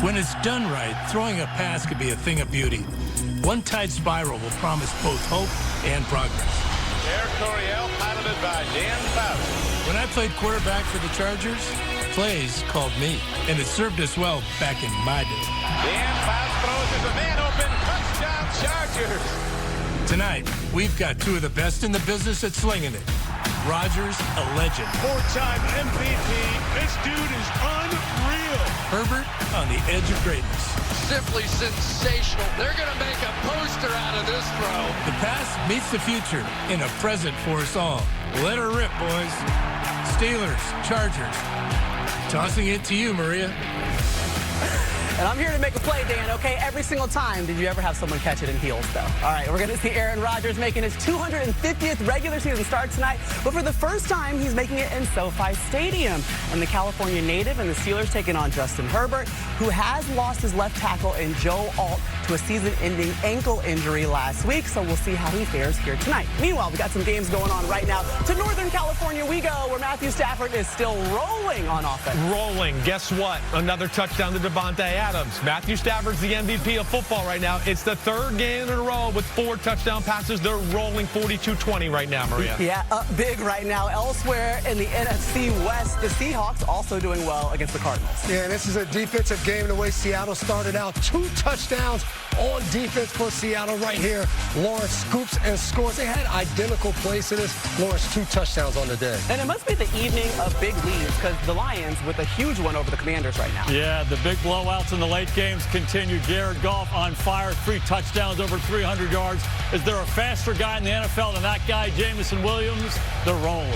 When it's done right, throwing a pass could be a thing of beauty. One tight spiral will promise both hope and progress. Air Coryell, piloted by Dan Faust. When I played quarterback for the Chargers, plays called me, and it served us well back in my day. Dan Faust throws as a man open. Touchdown Chargers. Tonight, we've got two of the best in the business at slinging it. Rodgers, a legend. Four-time MVP. This dude is unreal. Herbert on the edge of greatness. Simply sensational. They're going to make a poster out of this throw. The past meets the future in a present for us all. Let her rip, boys. Steelers, Chargers. Tossing it to you, Maria. And I'm here to make a play, Dan, okay? Every single time. Did you ever have someone catch it in heels, though? All right, we're going to see Aaron Rodgers making his 250th regular season start tonight. But for the first time, he's making it in SoFi Stadium. And the California native and the Steelers taking on Justin Herbert, who has lost his left tackle in Joe Alt to a season-ending ankle injury last week. So we'll see how he fares here tonight. Meanwhile, we got some games going on right now. To Northern California we go, where Matthew Stafford is still rolling on offense. Rolling. Guess what? Another touchdown to Devontae Adams. Matthew Stafford's the MVP of football right now. It's the third game in a row with 4 touchdown passes. They're rolling 42-20 right now, Maria. Yeah, up big right now. Elsewhere in the NFC West, the Seahawks also doing well against the Cardinals. Yeah, this is a defensive game the way Seattle started out. 2 touchdowns on defense for Seattle right here. Lawrence scoops and scores. They had identical plays to this. Lawrence 2 touchdowns on the day. And it must be the evening of big leads, because the Lions with a huge one over the Commanders right now. Yeah, the big blowouts in the late games continue. Jared Goff on fire, 3 touchdowns, over 300 yards. Is there a faster guy in the NFL than that guy, Jameson Williams? They're rolling.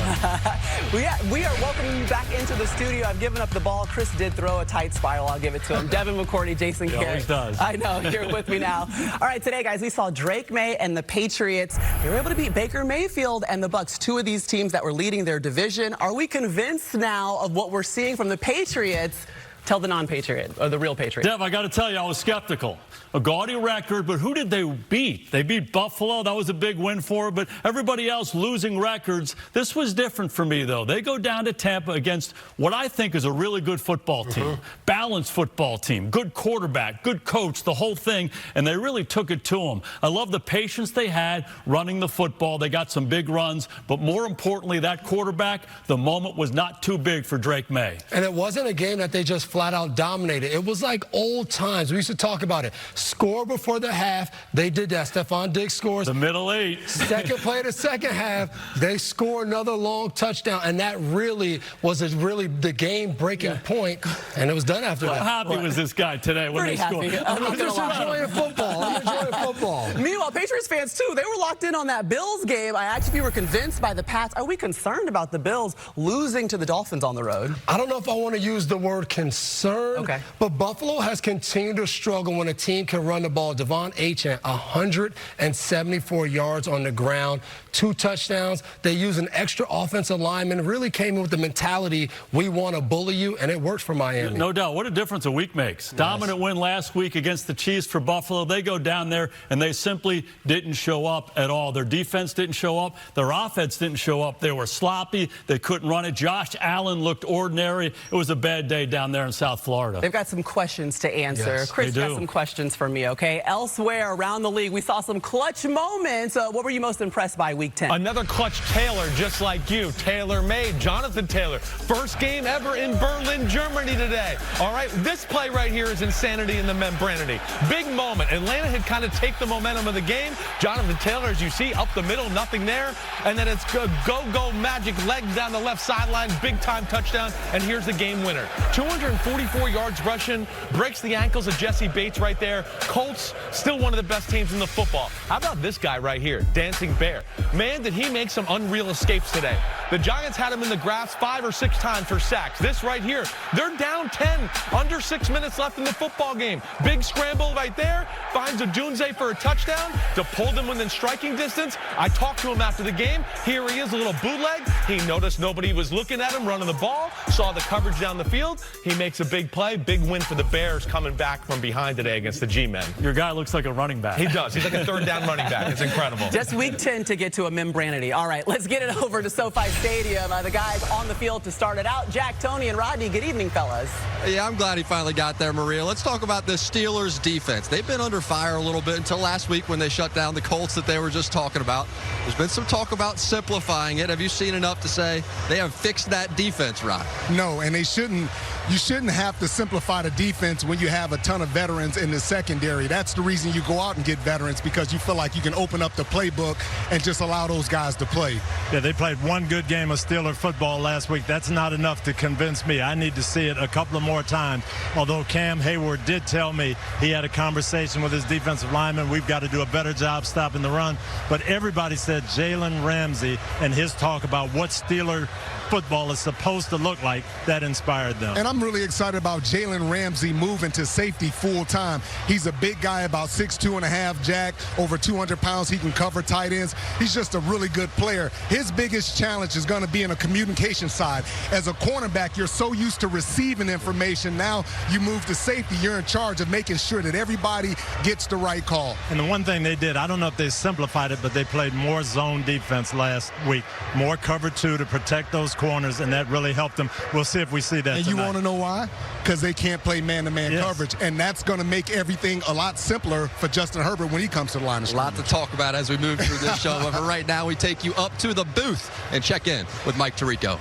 we are welcoming you back into the studio. I've given up the ball. Chris did throw a tight spiral. I'll give it to him. Devin McCourty, Jason Garrett. He always does. I know. You're with me now. All right, today, guys, we saw Drake May and the Patriots. They were able to beat Baker Mayfield and the Bucs, 2 of these teams that were leading their division. Are we convinced now of what we're seeing from the Patriots? Tell the non-Patriot, or the real Patriot. Dev, I got to tell you, I was skeptical. A gaudy record, but who did they beat? They beat Buffalo. That was a big win for them, but everybody else losing records. This was different for me, though. They go down to Tampa against what I think is a really good football team, balanced football team, good quarterback, good coach, the whole thing, and they really took it to them. I love the patience they had running the football. They got some big runs, but more importantly, that quarterback, the moment was not too big for Drake May. And it wasn't a game that they just flat out dominated. It was like old times. We used to talk about it. Score before the half. They did that. Stephon Diggs scores. The middle 8. Second play of the second half, they score another long touchdown, and that really was the game-breaking point, and it was done after that. How happy was this guy today when Pretty they scored? I'm just enjoying football. I'm enjoying football. Meanwhile, Patriots fans, too, they were locked in on that Bills game. I actually were convinced by the Pats. Are we concerned about the Bills losing to the Dolphins on the road? I don't know if I want to use the word concern, but Buffalo has continued to struggle when a team can run the ball. Devon Achane, 174 yards on the ground, 2 touchdowns. They use an extra offensive lineman, really came in with the mentality, we want to bully you, and it worked for Miami. No doubt. What a difference a week makes. Yes. Dominant win last week against the Chiefs for Buffalo. They go down there, and they simply didn't show up at all. Their defense didn't show up. Their offense didn't show up. They were sloppy. They couldn't run it. Josh Allen looked ordinary. It was a bad day down there in South Florida. They've got some questions to answer. Yes, Chris got some questions for me, okay? Elsewhere around the league, we saw some clutch moments. What were you most impressed by week 10? Another clutch Taylor, just like you. Taylor-made. Jonathan Taylor. First game ever in Berlin, Germany today. All right, this play right here is insanity in the membranity. Big moment. Atlanta had kind of take the momentum of the game. Jonathan Taylor, as you see, up the middle, nothing there. And then it's go-go magic legs down the left sideline, big-time touchdown, and here's the game winner. 244 yards rushing, breaks the ankles of Jesse Bates right there. Colts, still one of the best teams in the football. How about this guy right here, Dancing Bear? Man, did he make some unreal escapes today. The Giants had him in the grass 5 or 6 times for sacks. This right here, they're down 10, under 6 minutes left in the football game. Big scramble right there, finds Odunze for a touchdown to pull them within striking distance. I talked to him after the game. Here he is, a little bootleg. He noticed nobody was looking at him running the ball, saw the coverage down the field. He makes a big play, big win for the Bears coming back from behind today against the G-Men. Your guy looks like a running back. He does. He's like a third down running back. It's incredible. Just week 10 to get to a membranity. All right, let's get it over to SoFi Stadium. The guys on the field to start it out. Jack, Tony, and Rodney, good evening, fellas. Yeah, I'm glad he finally got there, Maria. Let's talk about the Steelers defense. They've been under fire a little bit until last week when they shut down the Colts that they were just talking about. There's been some talk about simplifying it. Have you seen enough to say they have fixed that defense, Rod? No, and they shouldn't. You shouldn't have to simplify the defense when you have a ton of veterans in the secondary. That's the reason you go out and get veterans, because you feel like you can open up the playbook and just allow those guys to play. Yeah, they played one good game of Steeler football last week. That's not enough to convince me. I need to see it a couple of more times. Although Cam Hayward did tell me he had a conversation with his defensive lineman. We've got to do a better job stopping the run. But everybody said Jalen Ramsey and his talk about what Steeler football is supposed to look like, that inspired them. And I'm really excited about Jalen Ramsey moving to safety full time. He's a big guy, about 6'2 and a half, Jack, over 200 pounds. He can cover tight ends. He's just a really good player. His biggest challenge is going to be in a communication side. As a cornerback, you're so used to receiving information. Now you move to safety, you're in charge of making sure that everybody gets the right call. And the one thing they did, I don't know if they simplified it, but they played more zone defense last week, more cover two to protect those corners, and that really helped them. We'll see if we see that And tonight. you want to know why? Because they can't play man-to-man coverage, and that's going to make everything a lot simpler for Justin Herbert when he comes to the line of scrimmage. A lot to talk about as we move through this show. But right now, we take you up to the booth and check in with Mike Tirico.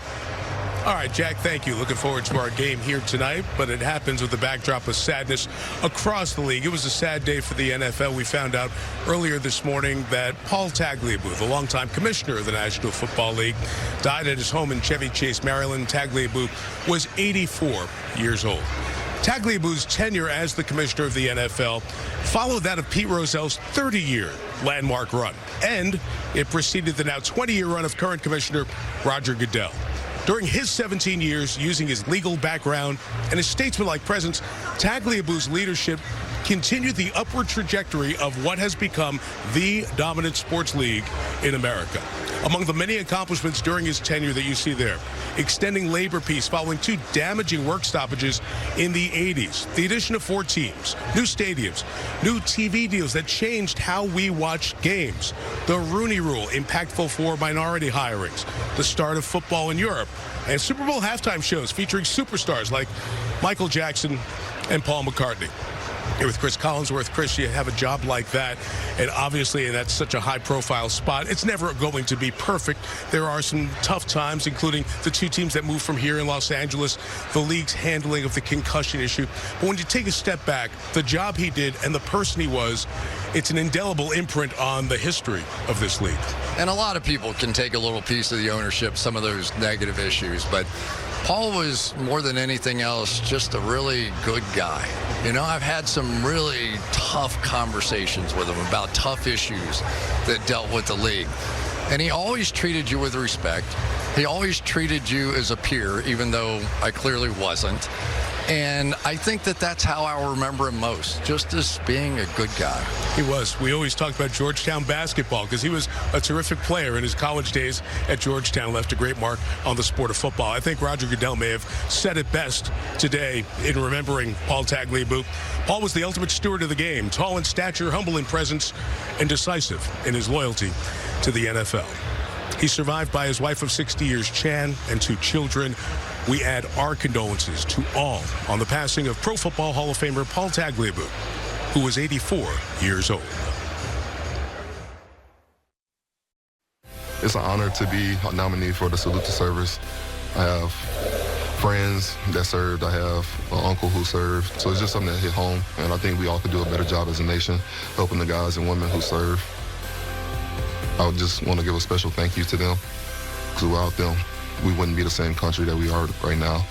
All right, Jack, thank you. Looking forward to our game here tonight, but it happens with the backdrop of sadness across the league. It was a sad day for the NFL. We found out earlier this morning that Paul Tagliabue, the longtime commissioner of the National Football League, died at his home in Chevy Chase, Maryland. Tagliabue was 84 years old. Tagliabue's tenure as the commissioner of the NFL followed that of Pete Rozell's 30-year landmark run, and it preceded the now 20-year run of current commissioner Roger Goodell. During his 17 years, using his legal background and his statesmanlike presence, Tagliabue's leadership continued the upward trajectory of what has become the dominant sports league in America. Among the many accomplishments during his tenure that you see there, extending labor peace following two damaging work stoppages in the 80s, the addition of 4 teams, new stadiums, new TV deals that changed how we watch games, the Rooney Rule, impactful for minority hirings, the start of football in Europe, and Super Bowl halftime shows featuring superstars like Michael Jackson and Paul McCartney. Here with Chris Collinsworth. Chris, you have a job like that, and obviously, and that's such a high-profile spot, it's never going to be perfect. There are some tough times, including the 2 teams that moved from here in Los Angeles, the league's handling of the concussion issue. But when you take a step back, the job he did and the person he was, it's an indelible imprint on the history of this league. And a lot of people can take a little piece of the ownership, some of those negative issues, but Paul was, more than anything else, just a really good guy. You know, I've had some really tough conversations with him about tough issues that dealt with the league. And he always treated you with respect. He always treated you as a peer, even though I clearly wasn't. And I think that that's how I'll remember him most, just as being a good guy. He was. We always talked about Georgetown basketball because he was a terrific player in his college days at Georgetown, left a great mark on the sport of football. I think Roger Goodell may have said it best today in remembering Paul Tagliabue. Paul was the ultimate steward of the game, tall in stature, humble in presence, and decisive in his loyalty to the NFL. He's survived by his wife of 60 years, Chan, and 2 children. We add our condolences to all on the passing of Pro Football Hall of Famer Paul Tagliabue, who was 84 years old. It's an honor to be a nominee for the Salute to Service. I have friends that served. I have an uncle who served. So it's just something that hit home, and I think we all could do a better job as a nation, helping the guys and women who serve. I would just want to give a special thank you to them, because without them, we wouldn't be the same country that we are right now.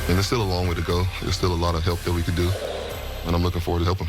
And there's still a long way to go. There's still a lot of help that we could do, and I'm looking forward to helping.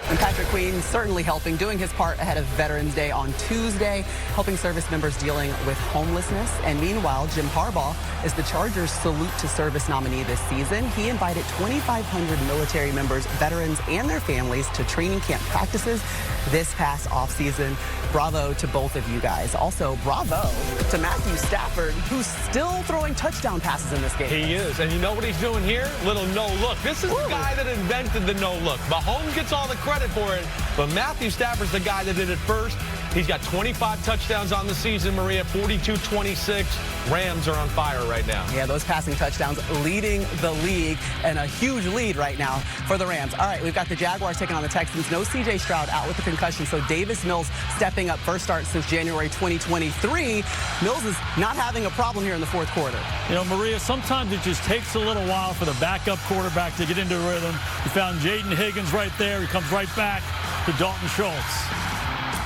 And Patrick Queen certainly helping, doing his part ahead of Veterans Day on Tuesday, helping service members dealing with homelessness. And meanwhile, Jim Harbaugh is the Chargers' Salute to Service nominee this season. He invited 2,500 military members, veterans, and their families to training camp practices this past offseason. Bravo to both of you guys. Also, bravo to Matthew Stafford, who's still throwing touchdown passes in this game. He is. And you know what he's doing here? Little no-look. This is the guy that invented the no-look. Mahomes gets all the credit credit for it, but Matthew Stafford's the guy that did it first. He's got 25 touchdowns on the season, Maria, 42-26. Rams are on fire right now. Yeah, those passing touchdowns leading the league, and a huge lead right now for the Rams. All right, we've got the Jaguars taking on the Texans. No C.J. Stroud, out with the concussion, so Davis Mills stepping up, first start since January 2023. Mills is not having a problem here in the fourth quarter. You know, Maria, sometimes it just takes a little while for the backup quarterback to get into rhythm. You found Jaden Higgins right there. He comes right back to Dalton Schultz.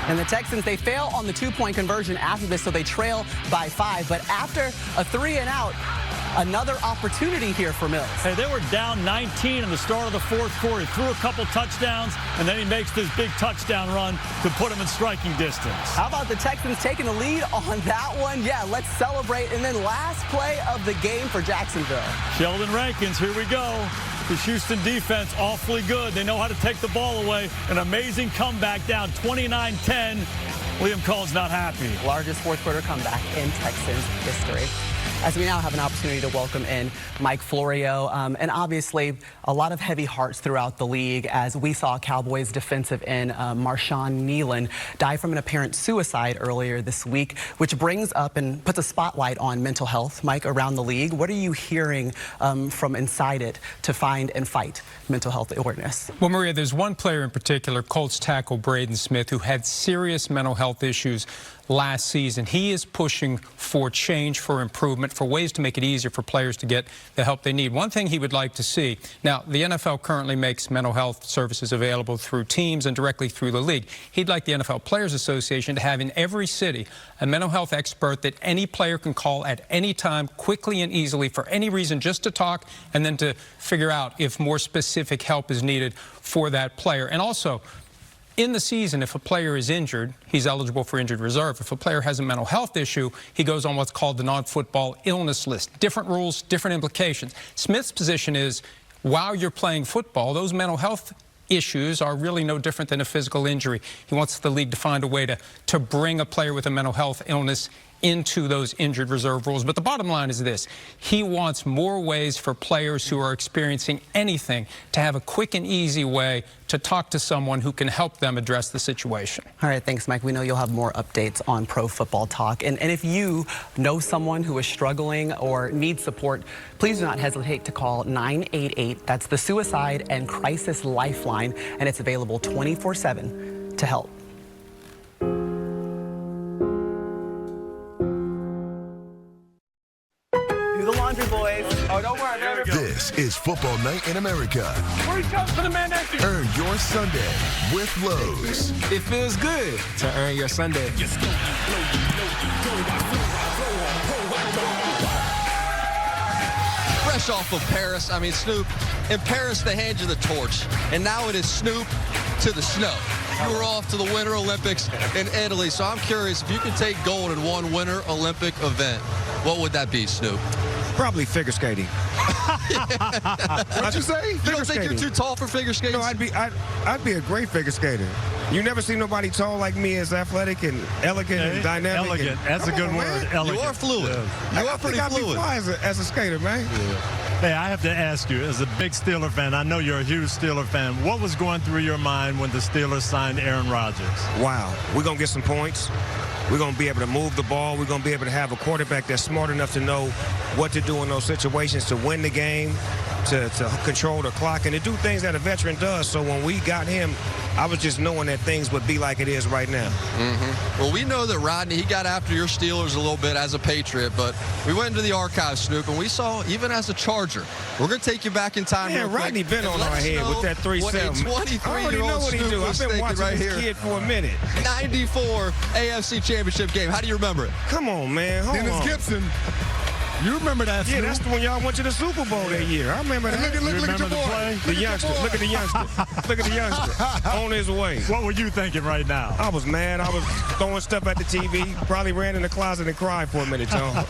And the Texans, they fail on the two-point conversion after this, so they trail by 5. But after a 3-and-out, another opportunity here for Mills. Hey, they were down 19 in the start of the fourth quarter. He threw a couple touchdowns, and then he makes this big touchdown run to put him in striking distance. How about the Texans taking the lead on that one? Yeah, let's celebrate. And then last play of the game for Jacksonville. Sheldon Rankins, here we go. The Houston defense awfully good. They know how to take the ball away. An amazing comeback, down 29-10. Liam Cole's not happy. Largest fourth quarter comeback in Texans history. As we now have an opportunity to welcome in Mike Florio. And obviously, a lot of heavy hearts throughout the league as we saw Cowboys defensive end Marshawn Nealon die from an apparent suicide earlier this week, which brings up and puts a spotlight on mental health, Mike, around the league. What are you hearing from inside it to find and fight mental health awareness? Well, Maria, there's one player in particular, Colts tackle Braden Smith, who had serious mental health issues last season. He is pushing for change, for improvement, for ways to make it easier for players to get the help they need. One thing he would like to see, now the NFL currently makes mental health services available through teams and directly through the league. He'd like the NFL Players Association to have in every city a mental health expert that any player can call at any time, quickly and easily, for any reason, just to talk and then to figure out if more specific help is needed for that player. And also, in the season, if a player is injured, he's eligible for injured reserve. If a player has a mental health issue, he goes on what's called the non-football illness list. Different rules, different implications. Smith's position is, while you're playing football, those mental health issues are really no different than a physical injury. He wants the league to find a way to bring a player with a mental health illness into those injured reserve rules. But the bottom line is this: he wants more ways for players who are experiencing anything to have a quick and easy way to talk to someone who can help them address the situation. All right, thanks, Mike. We know you'll have more updates on Pro Football Talk. And if you know someone who is struggling or needs support, please do not hesitate to call 988. That's the Suicide and Crisis Lifeline, and it's available 24/7 to help. The laundry, boys. Oh, don't worry. This is Football Night in America. Where he comes for the man next to you. Earn your Sunday with Lowe's. It feels good to earn your Sunday. Fresh off of Paris, I mean, Snoop, in Paris they hand you the torch, and now it is Snoop to the snow. You were off to the Winter Olympics in Italy, so I'm curious, if you could take gold in one Winter Olympic event, what would that be, Snoop? Probably figure skating. What'd you say? You don't think you're too tall for figure skating? No, I'd be a great figure skater. You never see nobody tall like me, as athletic and elegant and dynamic. Elegant. That's a good word. Elegant. You are fluid. Yeah. You are pretty fluid. I think I'd be fly as a skater, man. Yeah. Hey, I have to ask you, as a big Steeler fan, I know you're a huge Steeler fan, what was going through your mind when the Steelers signed Aaron Rodgers? Wow, we're going to get some points. We're going to be able to move the ball. We're going to be able to have a quarterback that's smart enough to know what to do in those situations to win the game, to control the clock, and to do things that a veteran does. So when we got him, I was just knowing that things would be like it is right now. Well, we know that Rodney, he got after your Steelers a little bit as a Patriot, but we went into the archives, Snoop, and we saw, even as a Charger, we're going to take you back in time. Man, Rodney been on our head with that 3-7. I already know what he do. I've been watching right this kid for a minute. 94 AFC Championship game. How do you remember it? Come on, man. Hold Dennis on. Gibson. You remember that? Yeah, that's the one y'all went to the Super Bowl that year. I remember that. Look at your boy. The youngster. Look at the youngster. Look at the youngster. On his way. What were you thinking right now? I was mad. I was throwing stuff at the TV. Probably ran in the closet and cried for a minute, John.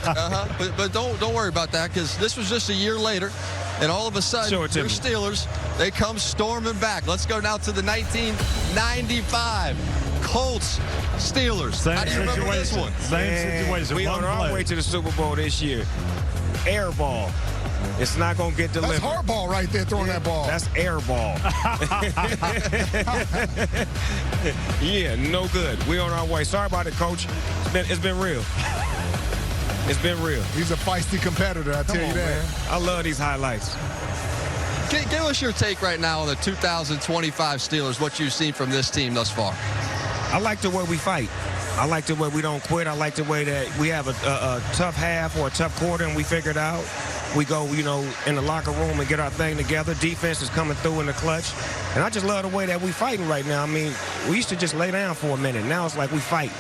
But don't worry about that, because this was just a year later, and all of a sudden, your Steelers, they come storming back. Let's go now to the 1995 Colts Steelers. How do you remember this one? Same situation. We on our way to the Super Bowl this year. Air ball. It's not going to get delivered. That's hardball right there throwing that ball. That's air ball. Yeah, no good. We're on our way. Sorry about it, Coach. It's been real. It's been real. He's a feisty competitor, I tell you that. Man. I love these highlights. Give us your take right now on the 2025 Steelers, what you've seen from this team thus far. I like the way we fight. I like the way we don't quit. I like the way that we have a tough half or a tough quarter and we figure it out. We go, in the locker room and get our thing together. Defense is coming through in the clutch. And I just love the way that we fighting right now. I mean, we used to just lay down for a minute. Now it's like we fight.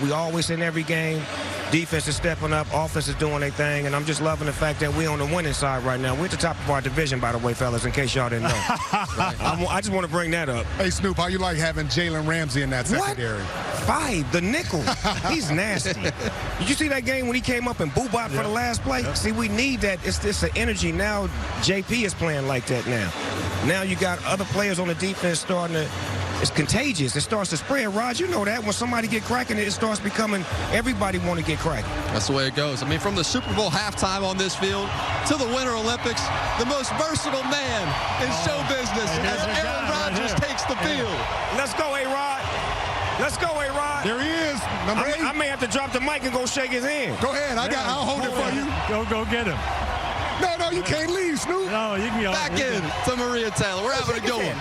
We always in every game. Defense is stepping up. Offense is doing their thing. And I'm just loving the fact that we're on the winning side right now. We're at the top of our division, by the way, fellas, in case y'all didn't know. I just want to bring that up. Hey, Snoop, how you like having Jalen Ramsey in that secondary? Five, the nickel. He's nasty. Did you see that game when he came up and boo-bop for the last play? See, we need that. It's the energy. Now JP is playing like that now. Now you got other players on the defense starting to, it's contagious. It starts to spread. Rod, you know that. When somebody get cracking, it starts becoming, everybody want to get cracking. That's the way it goes. I mean, from the Super Bowl halftime on this field to the Winter Olympics, the most versatile man in show business as Aaron Rodgers takes the field. Let's go, A-Rod. Let's go, A-Rod. There he is. Number 8. I may have to drop the mic and go shake his hand. Go ahead. I'll hold it for you. Go get him. No, you can't leave, Snoop. No, you can go. Back in to Maria Taylor. We're having a good one.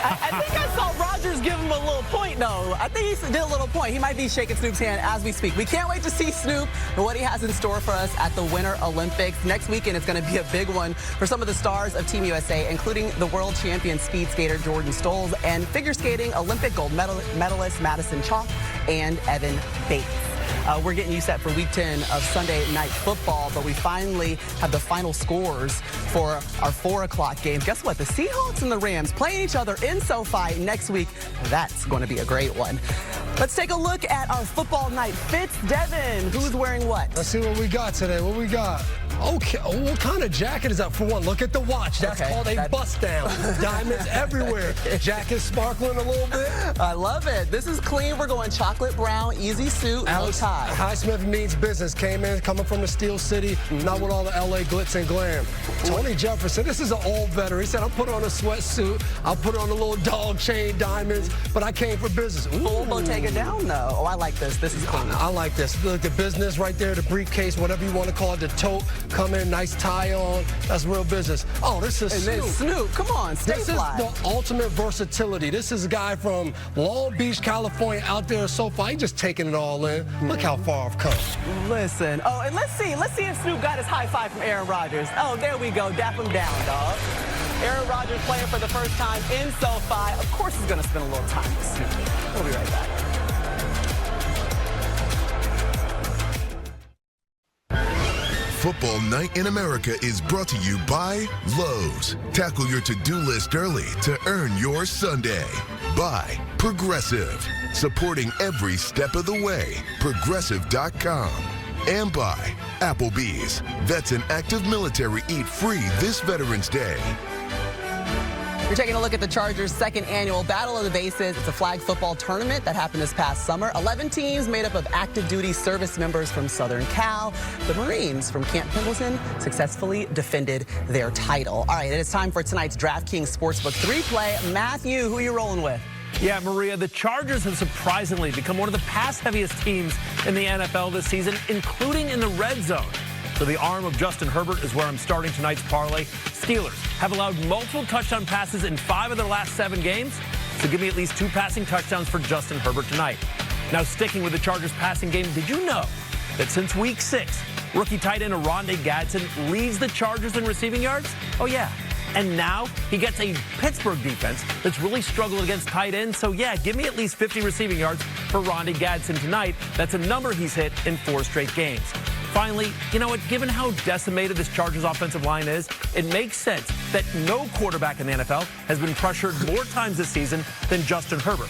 I think I saw Rodgers give him a little point, though. I think he did a little point. He might be shaking Snoop's hand as we speak. We can't wait to see Snoop and what he has in store for us at the Winter Olympics. Next weekend is going to be a big one for some of the stars of Team USA, including the world champion speed skater Jordan Stolz and figure skating Olympic gold medalist Madison Chalk and Evan Bates. We're getting you set for Week 10 of Sunday Night Football, but we finally have the final scores for our 4 o'clock games. Guess what? The Seahawks and the Rams playing each other in SoFi next week. That's going to be a great one. Let's take a look at our football night fits. Devin, who's wearing what? Let's see what we got today. What we got? Okay, what kind of jacket is that? For one, look at the watch. That's called a bust down. Diamonds everywhere. Jacket sparkling a little bit. I love it. This is clean. We're going chocolate brown, easy suit, no tie. Highsmith means business. Came in, coming from the Steel City, not with all the LA glitz and glam. Tony Jefferson, this is an old veteran. He said, I'll put on a sweatsuit. I'll put on a little dog chain, diamonds, but I came for business. Full Bottega down, though. Oh, I like this. This is clean. I like this. Look, the business right there, the briefcase, whatever you want to call it, the tote. Come in, nice tie on. That's real business. Oh, this is Snoop. Snoop, come on, stay fly. This is the ultimate versatility. This is a guy from Long Beach, California, out there so far. He's just taking it all in. Look how far I've come. Listen. Oh, and let's see if Snoop got his high five from Aaron Rodgers. Oh, there we go. Dap him down, dog. Aaron Rodgers playing for the first time in SoFi. Of course he's going to spend a little time with Snoop. We'll be right back. Football Night in America is brought to you by Lowe's. Tackle your to-do list early to earn your Sunday. By Progressive. Supporting every step of the way. Progressive.com. And by Applebee's. Vets and active military eat free this Veterans Day. You're taking a look at the Chargers' second annual Battle of the Bases. It's a flag football tournament that happened this past summer. 11 teams made up of active duty service members from Southern Cal. The Marines from Camp Pendleton successfully defended their title. All right, it is time for tonight's DraftKings Sportsbook 3-play. Matthew, who are you rolling with? Yeah, Maria, the Chargers have surprisingly become one of the pass-heaviest teams in the NFL this season, including in the red zone. So the arm of Justin Herbert is where I'm starting tonight's parlay. Steelers have allowed multiple touchdown passes in 5 of their last 7 games. So give me at least 2 passing touchdowns for Justin Herbert tonight. Now sticking with the Chargers passing game, did you know that since week 6, rookie tight end Rondé Gadsden leads the Chargers in receiving yards? Oh yeah. And now he gets a Pittsburgh defense that's really struggled against tight ends. So yeah, give me at least 50 receiving yards for Rondé Gadsden tonight. That's a number he's hit in 4 straight games. Finally, you know what? Given how decimated this Chargers offensive line is, it makes sense that no quarterback in the NFL has been pressured more times this season than Justin Herbert.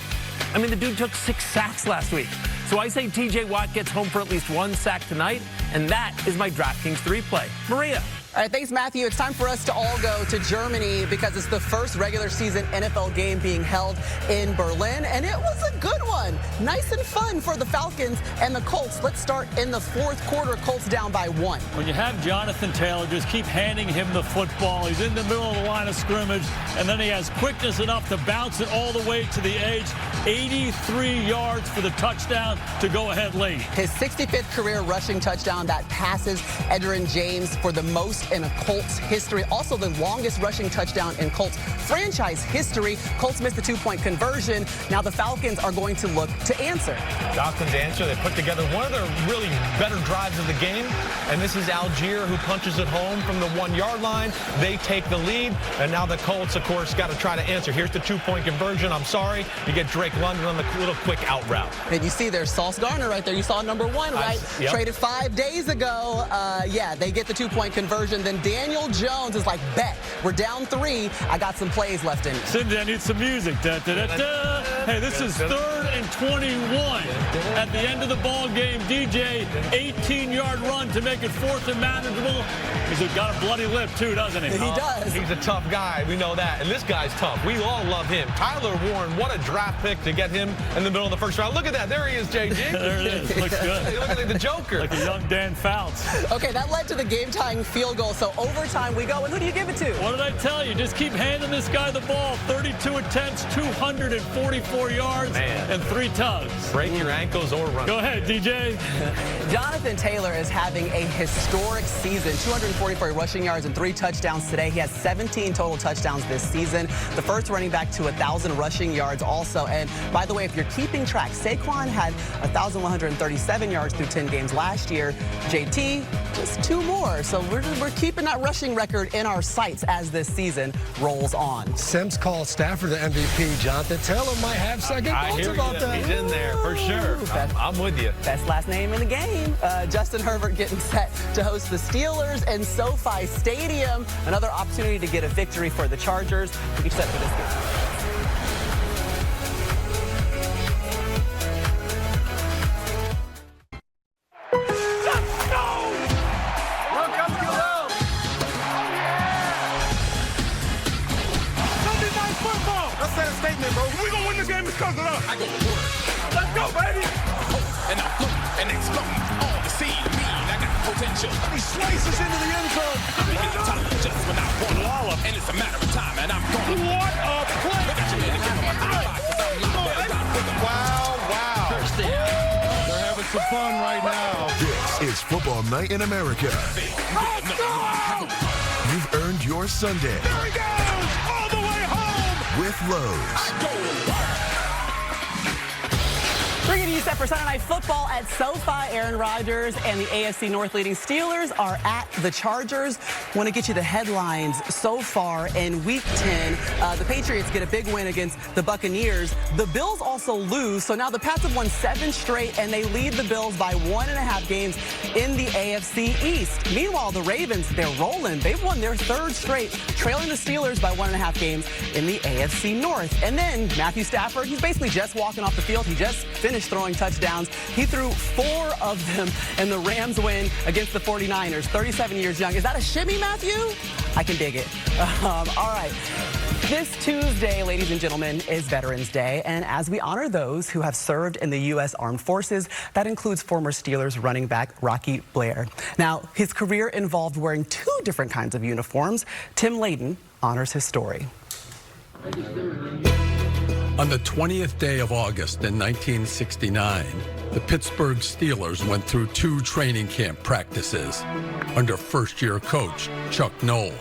I mean, the dude took 6 sacks last week. So I say TJ Watt gets home for at least 1 sack tonight, and that is my DraftKings 3-play. Maria. All right, thanks, Matthew. It's time for us to all go to Germany because it's the first regular season NFL game being held in Berlin, and it was a good one. Nice and fun for the Falcons and the Colts. Let's start in the fourth quarter. Colts down by 1. When you have Jonathan Taylor, just keep handing him the football. He's in the middle of the line of scrimmage, and then he has quickness enough to bounce it all the way to the edge. 83 yards for the touchdown to go ahead late. His 65th career rushing touchdown that passes Derwin James for the most in a Colts history. Also the longest rushing touchdown in Colts franchise history. Colts missed the 2-point conversion. Now the Falcons are going to look to answer. Falcons answer. They put together one of their really better drives of the game. And this is Algier who punches it home from the 1-yard line. They take the lead. And now the Colts, of course, got to try to answer. Here's the 2-point conversion. I'm sorry. You get Drake London on the little quick out route. And you see there's Sauce Gardner right there. You saw number 1, right? Yep. Traded 5 days ago. Yeah, they get the 2-point conversion. Then Daniel Jones is like, bet. We're down 3. I got some plays left in me. Cindy, I need some music. Da, da, da, da. Hey, this is 3rd and 21. At the end of the ball game, DJ, 18-yard run to make it 4th and manageable. He's got a bloody lip, too, doesn't he? He does. He's a tough guy. We know that. And this guy's tough. We all love him. Tyler Warren, what a draft pick to get him in the middle of the first round. Look at that. There he is, JG. There it is. Looks good. He looks like the Joker. Like a young Dan Fouts. Okay, that led to the game-tying field goal. So overtime we go. And who do you give it to? What did I tell you? Just keep handing this guy the ball. 32 attempts, 244 yards, and 3 tugs. Break your ankles or run. Go ahead, DJ. Jonathan Taylor is having a historic season. 244 rushing yards and 3 touchdowns today. He has 17 total touchdowns this season. The first running back to 1,000 rushing yards also. And by the way, if you're keeping track, Saquon had 1,137 yards through 10 games last year. JT, just 2 more. So we're keeping that rushing record in our sights as this season rolls on. Sims called Stafford the MVP. Jonathan Taylor might have second thoughts about that. He's in there for sure. I'm with you. Best last name in the game. Justin Herbert getting set to host the Steelers in SoFi Stadium. Another opportunity to get a victory for the Chargers. We get set for this game. Because of us. I go to work. Let's go, baby. And I float and explode. All the seed mean I got potential. He slices into the end zone. I'm hit the top just when I want to. And it's a matter of time, and I'm going. What a play. Look at you, man. Give him a high five. Wow. They're having some fun right now. This is Football Night in America. Let's go. You've earned your Sunday. There he goes. All the way home. With Lowe's. Bringing you set for Sunday Night Football at SoFi. Aaron Rodgers and the AFC North leading Steelers are at the Chargers. Want to get you the headlines so far in Week 10. The Patriots get a big win against the Buccaneers. The Bills also lose, so now the Pats have won 7 straight, and they lead the Bills by 1.5 games in the AFC East. Meanwhile, the Ravens, they're rolling. They've won their 3rd straight, trailing the Steelers by 1.5 games in the AFC North. And then Matthew Stafford, he's basically just walking off the field. He just finished throwing touchdowns. He threw 4 of them in the Rams win against the 49ers, 37 years young. Is that a shimmy, Matthew? I can dig it. All right. This Tuesday, ladies and gentlemen, is Veterans Day, and as we honor those who have served in the U.S. Armed Forces, that includes former Steelers running back Rocky Bleier. Now, his career involved wearing 2 different kinds of uniforms. Tim Layden honors his story. On the 20th day of August in 1969, the Pittsburgh Steelers went through 2 training camp practices under first-year coach Chuck Noll.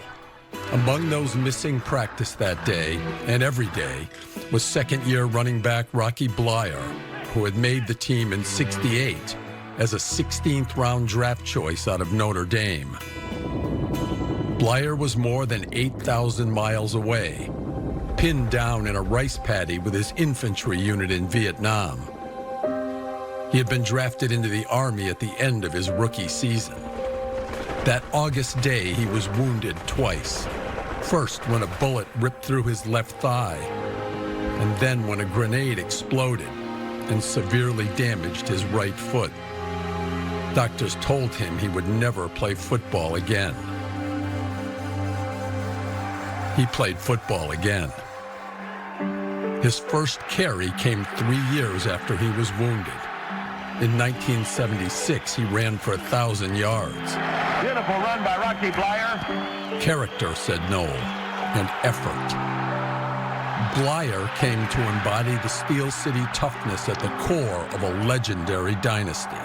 Among those missing practice that day and every day was second-year running back Rocky Bleier, who had made the team in '68 as a 16th-round draft choice out of Notre Dame. Bleier was more than 8,000 miles away, pinned down in a rice paddy with his infantry unit in Vietnam. He had been drafted into the Army at the end of his rookie season. That August day, he was wounded twice. First, when a bullet ripped through his left thigh, and then when a grenade exploded and severely damaged his right foot. Doctors told him he would never play football again. he played football again. His first carry came 3 years after he was wounded. In 1976, he ran for 1,000 yards. Beautiful run by Rocky Bleier. Character, said Noel, and effort. Bleier came to embody the Steel City toughness at the core of a legendary dynasty.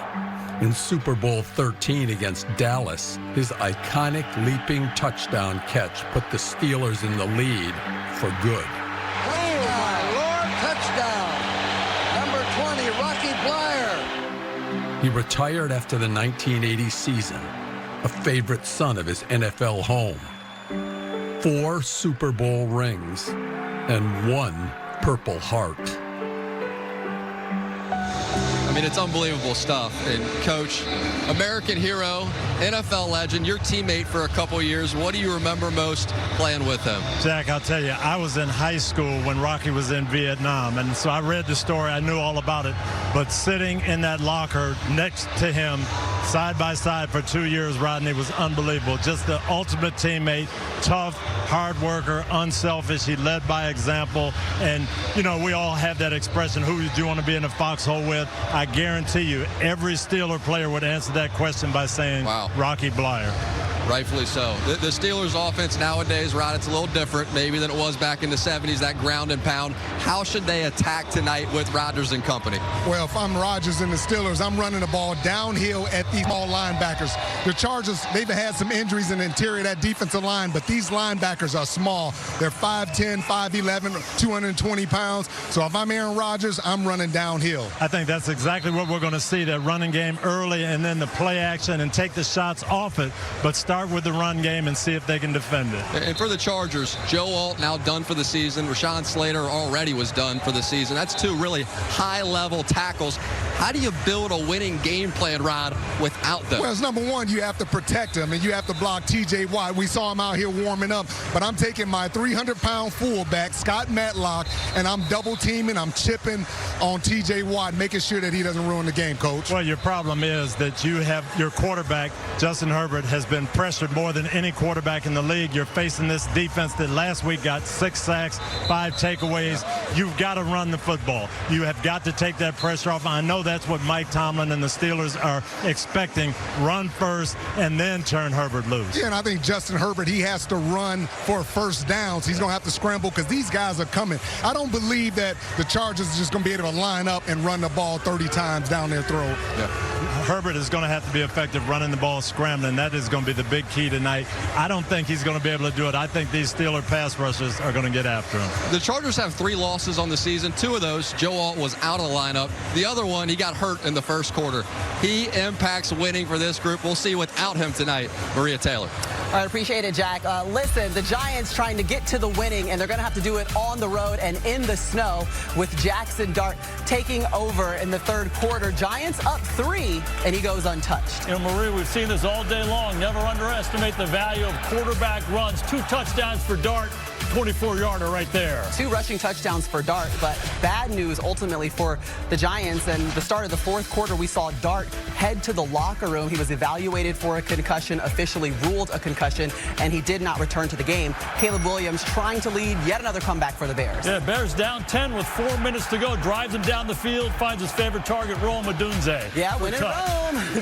In Super Bowl 13 against Dallas, his iconic leaping touchdown catch put the Steelers in the lead for good. Oh, my Lord, touchdown. Number 20, Rocky Bleier. He retired after the 1980 season, a favorite son of his NFL home. 4 Super Bowl rings and 1 Purple Heart. I mean, it's unbelievable stuff. And, Coach, American hero, NFL legend, your teammate for a couple years. What do you remember most playing with him? Jack, I'll tell you, I was in high school when Rocky was in Vietnam, and so I read the story. I knew all about it. But sitting in that locker next to him, side by side for 2 years, Rodney, was unbelievable. Just the ultimate teammate, tough, hard worker, unselfish. He led by example. And, you know, we all have that expression, who do you want to be in a foxhole with? I guarantee you, every Steeler player would answer that question by saying, wow, Rocky Bleier. Rightfully so. The Steelers' offense nowadays, Rod, it's a little different maybe than it was back in the 70s, that ground and pound. How should they attack tonight with Rodgers and company? Well, if I'm Rodgers and the Steelers, I'm running the ball downhill at these small linebackers. The Chargers, they've had some injuries in the interior of that defensive line, but these linebackers are small. They're 5'10", 5'11", 220 pounds. So if I'm Aaron Rodgers, I'm running downhill. I think that's exactly what we're going to see, that running game early and then the play action and take the shots off it, but start with the run game and see if they can defend it. And for the Chargers, Joe Alt now done for the season. Rashawn Slater already was done for the season. That's 2 really high-level tackles. How do you build a winning game plan, Rod, without them? Well, it's number one, you have to protect them, and you have to block T.J. Watt. We saw him out here warming up, but I'm taking my 300-pound fullback, Scott Matlock, and I'm double-teaming, I'm chipping on T.J. Watt, making sure that he doesn't ruin the game, Coach. Well, your problem is that you have your quarterback, Justin Herbert, has been pressured more than any quarterback in the league. You're facing this defense that last week got 6 sacks, 5 takeaways. You've got to run the football. You have got to take that pressure off. I know that's what Mike Tomlin and the Steelers are expecting. Run first and then turn Herbert loose. Yeah, and I think Justin Herbert, he has to run for first downs. He's going to have to scramble because these guys are coming. I don't believe that the Chargers are just going to be able to line up and run the ball 30 times down their throat. Yeah. Herbert is going to have to be effective running the ball, scrambling. That is going to be the big key tonight. I don't think he's going to be able to do it. I think these Steeler pass rushers are going to get after him. The Chargers have 3 losses on the season. 2 of those, Joe Alt was out of the lineup. The other one, he got hurt in the first quarter. He impacts winning for this group. We'll see without him tonight. Maria Taylor. All right, appreciate it, Jack. Listen, the Giants trying to get to the winning, and they're going to have to do it on the road and in the snow with Jackson Dart taking over in the third quarter. Giants up 3, and he goes untouched. You know, Marie, we've seen this all day long. Never underestimate the value of quarterback runs. 2 touchdowns for Dart. 24-yarder right there. 2 rushing touchdowns for Dart, but bad news ultimately for the Giants. And the start of the fourth quarter, we saw Dart head to the locker room. He was evaluated for a concussion, officially ruled a concussion, and he did not return to the game. Caleb Williams trying to lead yet another comeback for the Bears. Yeah, Bears down 10 with 4 minutes to go. Drives him down the field, finds his favorite target, Rome Odunze. Yeah, win it Rome.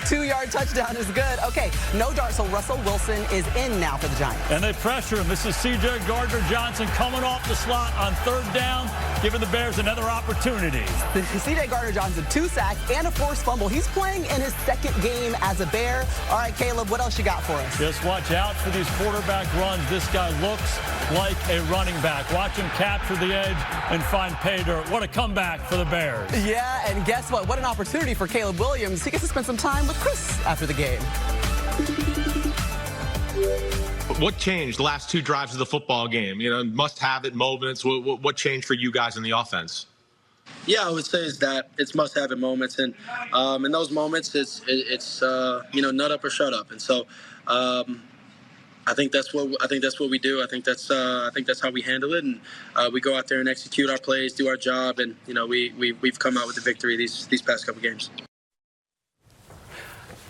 2-yard touchdown is good. Okay, no Dart, so Russell Wilson is in now for the Giants. And they pressure him. This is C.J. Gardner-Johnson coming off the slot on 3rd down, giving the Bears another opportunity. C.J. Gardner-Johnson, 2 sacks and a forced fumble. He's playing in his 2nd game as a Bear. All right, Caleb, what else you got for us? Just watch out for these quarterback runs. This guy looks like a running back. Watch him capture the edge and find pay dirt. What a comeback for the Bears. Yeah, and guess what? What an opportunity for Caleb Williams. He gets to spend some time with Chris after the game. What changed the last 2 drives of the football game? You know, must-have-it moments. What changed for you guys in the offense? Yeah, I would say is that it's must-have-it moments, and in those moments, it's you know, nut up or shut up, and so I think that's what we do. I think that's how we handle it, and we go out there and execute our plays, do our job, and you know, we've come out with the victory these past couple games.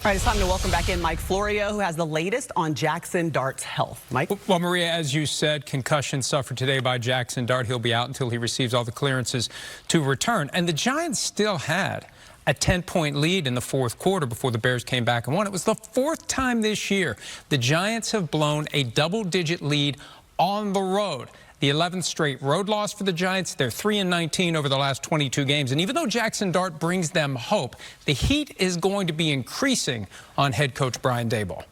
All right, it's time to welcome back in Mike Florio, who has the latest on Jackson Dart's health. Mike? Well, Maria, as you said, concussion suffered today by Jackson Dart. He'll be out until he receives all the clearances to return. And the Giants still had a 10-point lead in the fourth quarter before the Bears came back and won. It was the fourth time this year the Giants have blown a double-digit lead on the road. The 11th straight road loss for the Giants. They're 3-19 over the last 22 games. And even though Jackson Dart brings them hope, the heat is going to be increasing on head coach Brian Daboll.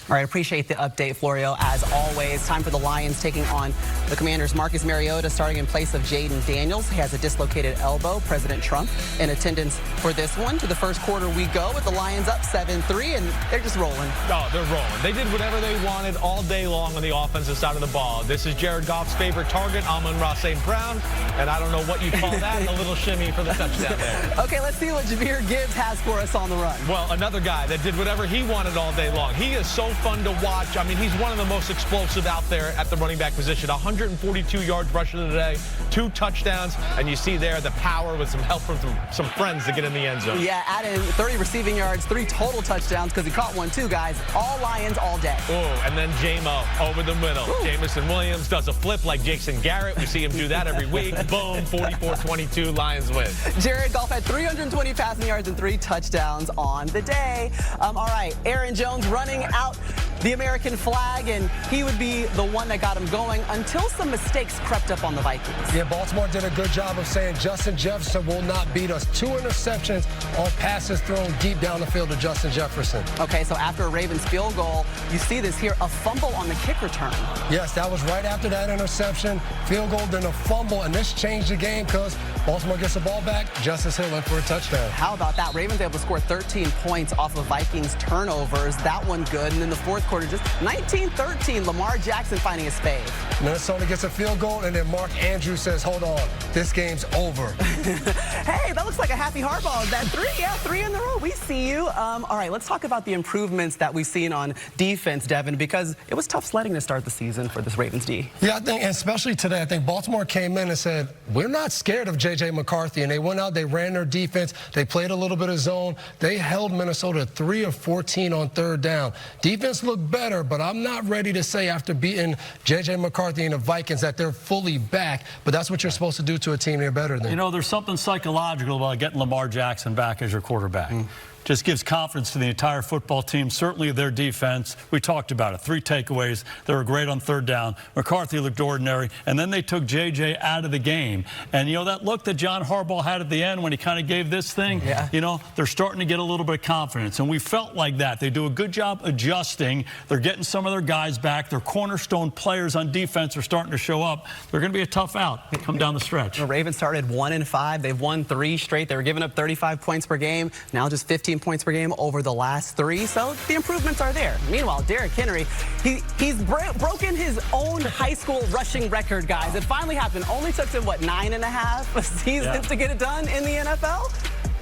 All right, appreciate the update, Florio. As always, time for the Lions taking on the Commanders. Marcus Mariota starting in place of Jaden Daniels. He has a dislocated elbow. President Trump in attendance for this one. To the first quarter we go with the Lions up 7-3, and they're just rolling. Oh, they're rolling. They did whatever they wanted all day long on the offensive side of the ball. This is Jared Goff's favorite target, Amon-Ra St. Brown, and I don't know what you call that, a little shimmy for the touchdown there. Okay, let's see what Jahmyr Gibbs has for us on the run. Well, another guy that did whatever he wanted all day long. He is so fun to watch. I mean, he's one of the most explosive out there at the running back position. 142 yards rushing today, 2 touchdowns, and you see there the power with some help from some friends to get in the end zone. Yeah, adding 30 receiving yards, 3 total touchdowns because he caught one too, guys. All Lions all day. Oh, and then J-Mo over the middle. Ooh. Jamison Williams does a flip like Jason Garrett. We see him do that every week. Boom, 44-22, Lions win. Jared Goff had 320 passing yards and 3 touchdowns on the day. All right, Aaron Jones running out the American flag, and he would be the one that got him going until some mistakes crept up on the Vikings. Yeah, Baltimore did a good job of saying Justin Jefferson will not beat us. 2 interceptions on passes thrown deep down the field to Justin Jefferson. Okay, so after a Ravens field goal, you see this here, a fumble on the kick return. Yes, that was right after that interception. Field goal, then a fumble, and this changed the game because Baltimore gets the ball back. Justice Hill in for a touchdown. How about that? Ravens able to score 13 points off of Vikings turnovers. That one good. And in the fourth quarter, just 19-13, Lamar Jackson finding his fave. Minnesota gets a field goal, and then Mark Andrews says, hold on, this game's over. Hey, that looks like a happy Harbaugh. That 3, yeah, 3 in a row. We see you. All right, let's talk about the improvements that we've seen on defense, Devin, because it was tough sledding to start the season for this Ravens D. Yeah, I think, and especially today, I think Baltimore came in and said, we're not scared of J.J. McCarthy, and they went out, they ran their defense, they played a little bit of zone, they held Minnesota 3 of 14 on third down. Defense looked better, but I'm not ready to say after beating J.J. McCarthy and the Vikings that they're fully back, but that's what you're supposed to do to a team they're better than. You know, there's something psychological about getting Lamar Jackson back as your quarterback. Just gives confidence to the entire football team, certainly their defense. We talked about it. 3 takeaways. They were great on third down. McCarthy looked ordinary, and then they took J.J. out of the game. And, you know, that look that John Harbaugh had at the end when he kind of gave this thing, you know, they're starting to get a little bit of confidence. And we felt like that. They do a good job adjusting. They're getting some of their guys back. Their cornerstone players on defense are starting to show up. They're going to be a tough out come down the stretch. The Ravens started 1-5. They've won 3 straight. They were giving up 35 points per game. Now just 15 points per game over the last 3, so the improvements are there. Meanwhile, Derrick Henry, he's broken his own high school rushing record, guys. It finally happened. Only took him, what, 9.5 seasons to get it done in the NFL?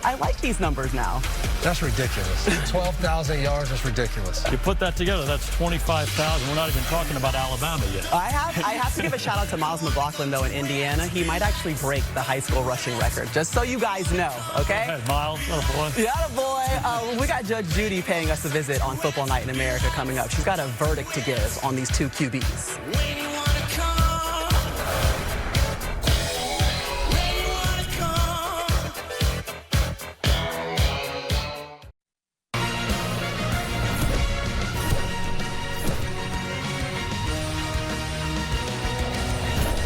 I like these numbers now. That's ridiculous. 12,000 yards is ridiculous. You put that together, that's 25,000. We're not even talking about Alabama yet. I have to give a shout out to Miles McLaughlin, though, in Indiana. He might actually break the high school rushing record, just so you guys know, okay? Go ahead, Miles. Attaboy. Yeah, attaboy. We got Judge Judy paying us a visit on Football Night in America coming up. She's got a verdict to give on these 2 QBs.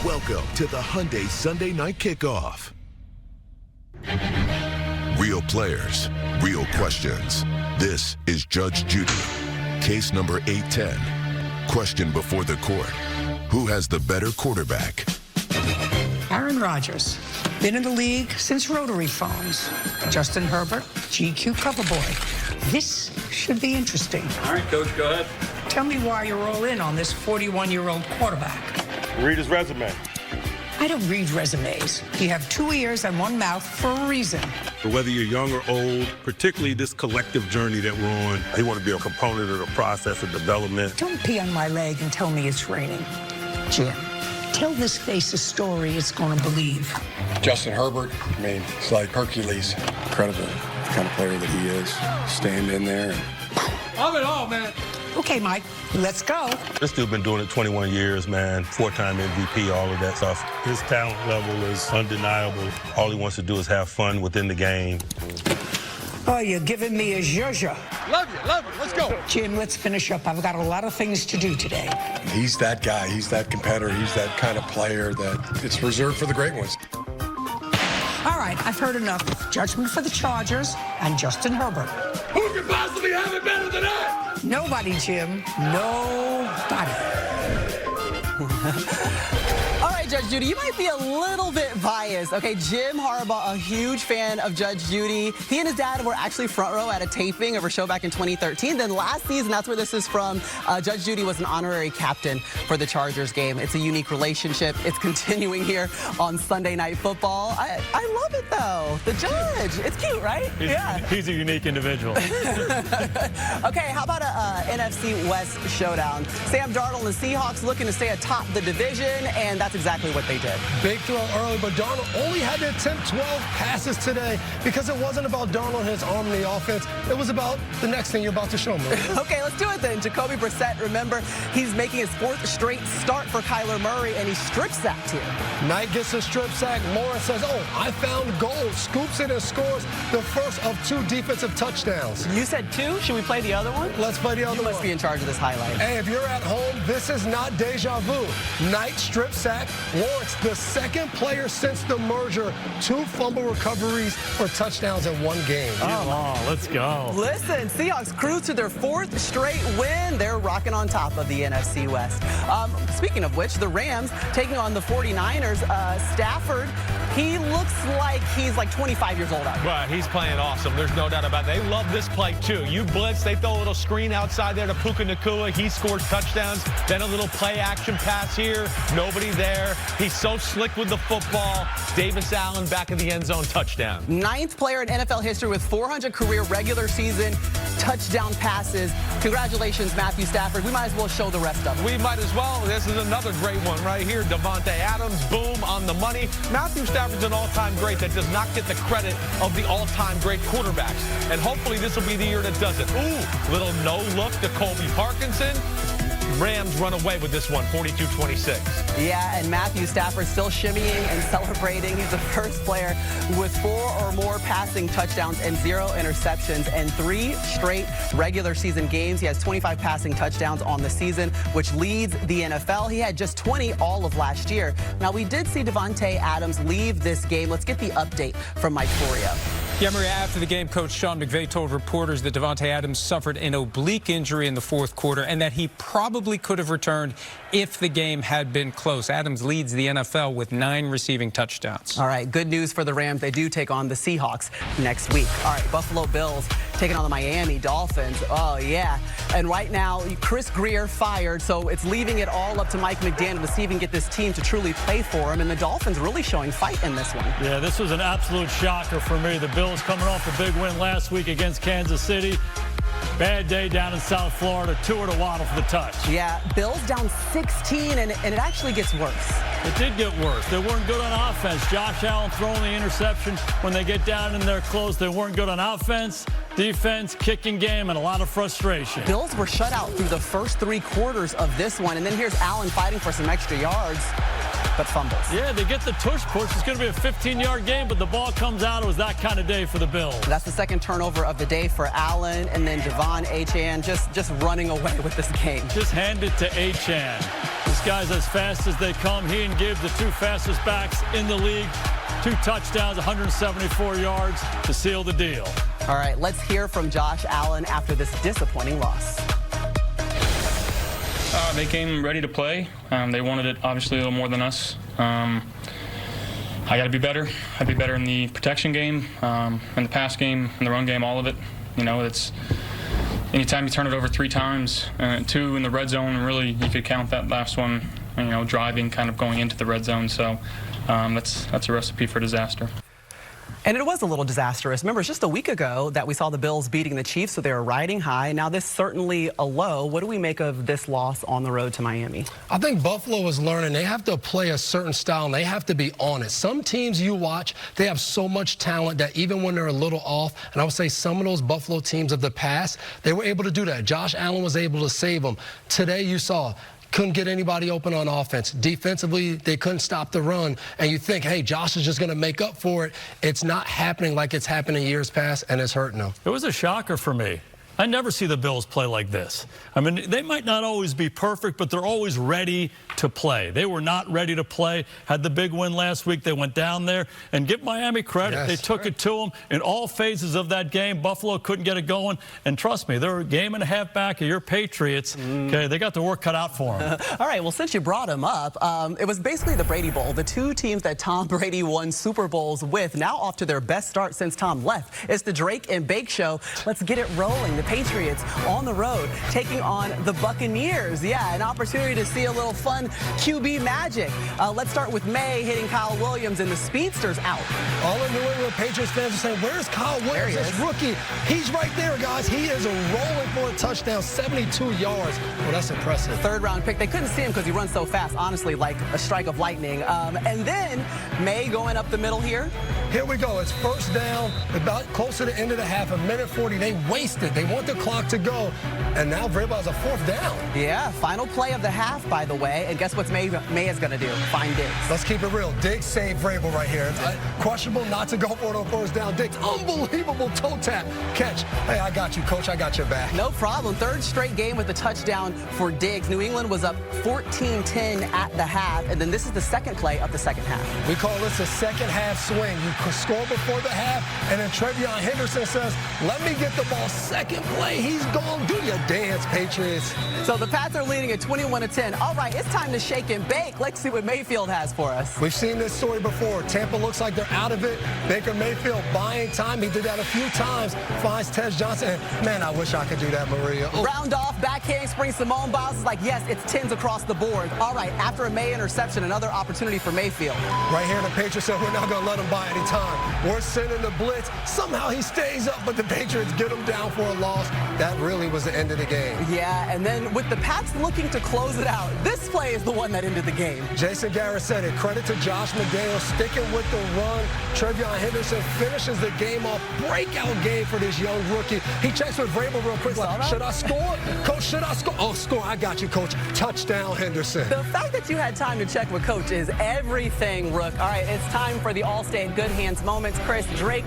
Welcome to the Hyundai Sunday Night Kickoff. Real players, real questions. This is Judge Judy. Case number 810. Question before the court. Who has the better quarterback? Aaron Rodgers. Been in the league since rotary phones. Justin Herbert, GQ cover boy. This should be interesting. All right, Coach, go ahead. Tell me why you're all in on this 41-year-old quarterback. Read his resume. I don't read resumes. You have 2 ears and 1 mouth for a reason. Whether you're young or old, particularly this collective journey that we're on, they want to be a component of the process of development. Don't pee on my leg and tell me it's raining. Jim, tell this face a story it's going to believe. Justin Herbert, I mean, it's like Hercules. Incredible. the kind of player that he is. Stand in there. Love it all, man. Okay, Mike, let's go. This dude been doing it 21 years, man. 4-time MVP, all of that stuff. His talent level is undeniable. All he wants to do is have fun within the game. Oh, you're giving me a zhuzh. Love you. Let's go. Jim, let's finish up. I've got a lot of things to do today. He's that guy. He's that competitor. He's that kind of player that it's reserved for the great ones. All right, I've heard enough. Judgment for the Chargers and Justin Herbert. Who could possibly have it better than that? Nobody, Jim. Nobody. All right, Judge Judy, you might be a little bit biased. Okay, Jim Harbaugh, a huge fan of Judge Judy. He and his dad were actually front row at a taping of her show back in 2013. Then last season, that's where this is from, Judge Judy was an honorary captain for the Chargers game. It's a unique relationship. It's continuing here on Sunday Night Football. I love it, though. The Judge. It's cute, right? He's a unique individual. Okay, how about a NFC West showdown? Sam Darnold and the Seahawks looking to stay atop the division, and that's exactly what they did. Big throw early, but Darnold only had to attempt 12 passes today because it wasn't about Darnold and his arm in the offense. It was about the next thing you're about to show me. Okay, let's do it then. Jacoby Brissett, remember, he's making his 4th straight start for Kyler Murray, and he strip sacked here. Knight gets a strip sack. Lawrence says, oh, I found gold. Scoops it and scores the first of 2 defensive touchdowns. You said 2? Should we play the other one? Let's play the other one. You must be in charge of this highlight. Hey, if you're at home, this is not deja vu. Knight strip sack. Lawrence, the second player since the merger, 2 fumble recoveries for touchdowns in 1 game. Oh, let's go. Listen, Seahawks cruise to their 4th straight win. They're rocking on top of the NFC West. Speaking of which, the Rams taking on the 49ers. Stafford, he looks like he's like 25 years old out here. Well, he's playing awesome. There's no doubt about it. They love this play, too. You blitz, they throw a little screen outside there to Puka Nacua. He scores touchdowns. Then a little play-action pass here. Nobody there. He's so slick with the football. Davis Allen back in the end zone, touchdown. 9th player in NFL history with 400 career regular season touchdown passes. Congratulations, Matthew Stafford. We might as well show the rest of them. We might as well. This is another great one right here. Davante Adams, boom, on the money. Matthew Stafford's an all-time great that does not get the credit of the all-time great quarterbacks. And hopefully this will be the year that does it. Ooh, little no-look to Colby Parkinson. Rams run away with this one, 42-26. Yeah, and Matthew Stafford still shimmying and celebrating. He's the first player with 4 or more passing touchdowns and 0 interceptions and 3 straight regular season games. He has 25 passing touchdowns on the season, which leads the NFL. He had just 20 all of last year. Now, we did see Davante Adams leave this game. Let's get the update from Mike Florio. Yeah, Maria, after the game, Coach Sean McVay told reporters that Davante Adams suffered an oblique injury in the 4th quarter and that he probably could have returned if the game had been close. Adams leads the NFL with 9 receiving touchdowns. All right, good news for the Rams. They do take on the Seahawks next week. All right, Buffalo Bills taking on the Miami Dolphins. Oh, yeah. And right now, Chris Greer fired, so it's leaving it all up to Mike McDaniel to see if he can get this team to truly play for him. And the Dolphins really showing fight in this one. Yeah, this was an absolute shocker for me. The Bills coming off a big win last week against Kansas City. Bad day down in South Florida. Tua to Waddle for the touch. Yeah, Bills down 16, and it actually gets worse. It did get worse. They weren't good on offense. Josh Allen throwing the interception when they get down in their close. They weren't good on offense, defense, kicking game, and a lot of frustration. Bills were shut out through the first 3 quarters of this one, and then here's Allen fighting for some extra yards, but fumbles. Yeah, they get the tush push. It's going to be a 15-yard game, but the ball comes out. It was that kind of day for the Bills. That's the 2nd turnover of the day for Allen, and then Devon Achane just running away with this game. Just hand it to Achane. This guy's as fast as they come. He and Gibbs, the 2 fastest backs in the league. 2 touchdowns, 174 yards to seal the deal. All right, let's hear from Josh Allen after this disappointing loss. They came ready to play. They wanted it obviously a little more than us. I got to be better. I'd be better in the protection game, in the pass game, in the run game, all of it. You know, it's anytime you turn it over 3 times, 2 in the red zone, and really you could count that last one, you know, driving, kind of going into the red zone. So that's a recipe for disaster. And it was a little disastrous. Remember, it's just a week ago that we saw the Bills beating the Chiefs, so they were riding high. Now this certainly a low. What do we make of this loss on the road to Miami? I think Buffalo is learning they have to play a certain style, and they have to be on it. Some teams you watch, they have so much talent that even when they're a little off, and I would say some of those Buffalo teams of the past, they were able to do that. Josh Allen was able to save them. Today you saw couldn't get anybody open on offense. Defensively, they couldn't stop the run. And you think, hey, Josh is just going to make up for it. It's not happening like it's happened in years past, and it's hurting them. It was a shocker for me. I never see the Bills play like this. I mean, they might not always be perfect, but they're always ready to play. They were not ready to play. Had the big win last week. They went down there. And give Miami credit. Yes, they took it to them in all phases of that game. Buffalo couldn't get it going. And trust me, they're a game and a half back of your Patriots. Okay, they got the work cut out for them. All right, well, since you brought them up, it was basically the Brady Bowl. The two teams that Tom Brady won Super Bowls with, now off to their best start since Tom left. It's the Drake and Bake Show. Let's get it rolling. The Patriots on the road taking on the Buccaneers. Yeah, an opportunity to see a little fun QB magic. Let's start with May hitting Kyle Williams and the Speedsters out. All the New England Patriots fans are saying, where's Kyle Williams? This rookie. He's right there, guys. He is rolling for a touchdown, 72 yards. Well, that's impressive. Third-round pick. They couldn't see him because he runs so fast, honestly, like a strike of lightning. And then May going up the middle here. Here we go. It's first down, about close to the end of the half, 1:40. They wasted. They want the clock to go. And now Vrabel has a fourth down. Yeah, final play of the half, by the way. And guess what May is going to do? Find Diggs. Let's keep it real. Diggs saved Vrabel right here. Questionable not to go for it on first down. Diggs, unbelievable toe tap catch. Hey, I got you, Coach. I got your back. No problem. Third straight game with a touchdown for Diggs. New England was up 14-10 at the half. And then this is the second play of the second half. We call this a second half swing. You score before the half, and then Trevion Henderson says, let me get the ball. Second play, he's gone. Do your dance, Patriots. So the Pats are leading at 21-10. All right, it's time to shake and bake. Let's see what Mayfield has for us. We've seen this story before. Tampa looks like they're out of it. Baker Mayfield buying time. He did that a few times. Finds Tez Johnson. Man, I wish I could do that, Maria. Oh. Round off, backhand spring. Simone Biles is like, yes, it's 10s across the board. All right, after a May interception, another opportunity for Mayfield. Right here, the Patriots said, we're not going to let him buy any time. We're sending the blitz. Somehow he stays up, but the Patriots get him down for a loss. That really was the end of the game. Yeah, and then with the Pats looking to close it out, this play is the one that ended the game. Jason Garrett said it. Credit to Josh McDaniels sticking with the run. Trevion Henderson finishes the game off. Breakout game for this young rookie. He checks with Vrabel real quick. Like, should I score? Coach, should I score? Oh, score. I got you, Coach. Touchdown, Henderson. The fact that you had time to check with Coach is everything, Rook. All right, it's time for the all-stay in good hands moments. Chris, Drake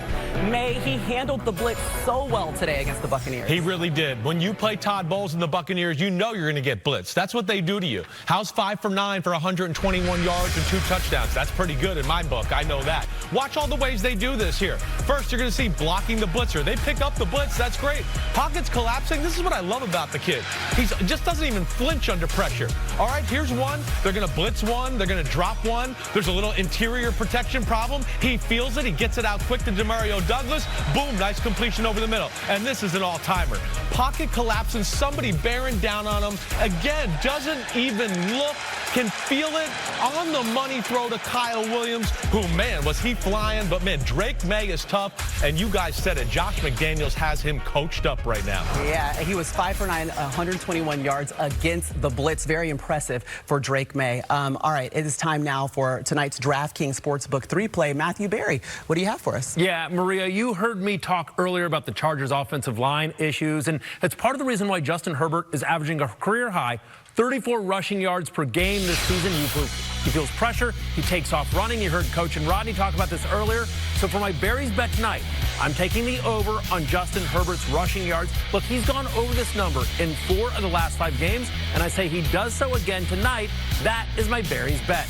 May, he handled the blitz so well today against the Buccaneers. He really did. When you play Todd Bowles and the Buccaneers, you know you're going to get blitzed. That's what they do to you. How's 5 for 9 for 121 yards and 2 touchdowns? That's pretty good in my book. I know that. Watch all the ways they do this here. First, you're going to see blocking the blitzer. They pick up the blitz. That's great. Pockets collapsing. This is what I love about the kid. He just doesn't even flinch under pressure. All right, here's one. They're going to blitz one. They're going to drop one. There's a little interior protection problem. He feels it. He gets it out quick to Demario Douglas. Boom, nice completion over the middle. And this is an all-timer. Pocket collapsing, somebody bearing down on him. Again, doesn't even look, can feel it. On the money throw to Kyle Williams, who, man, was he flying. But, man, Drake May is tough. And you guys said it. Josh McDaniels has him coached up right now. Yeah, he was 5 for 9, 121 yards against the blitz. Very impressive for Drake May. All right, it is time now for tonight's DraftKings Sportsbook 3-play. Matthew Berry, what do you have for us? Yeah, Maria, you heard me talk earlier about the Chargers' offensive line issues, and it's part of the reason why Justin Herbert is averaging a career-high 34 rushing yards per game this season. He feels pressure. He takes off running. You heard Coach and Rodney talk about this earlier. So for my Berry's bet tonight, I'm taking the over on Justin Herbert's rushing yards. Look, he's gone over this number in 4 of the last 5 games, and I say he does so again tonight. That is my Berry's bet.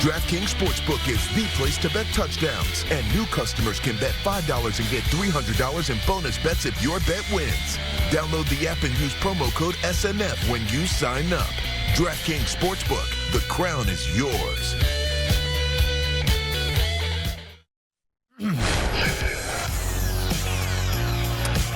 DraftKings Sportsbook is the place to bet touchdowns, and new customers can bet $5 and get $300 in bonus bets if your bet wins. Download the app and use promo code SNF when you sign up. DraftKings Sportsbook, the crown is yours.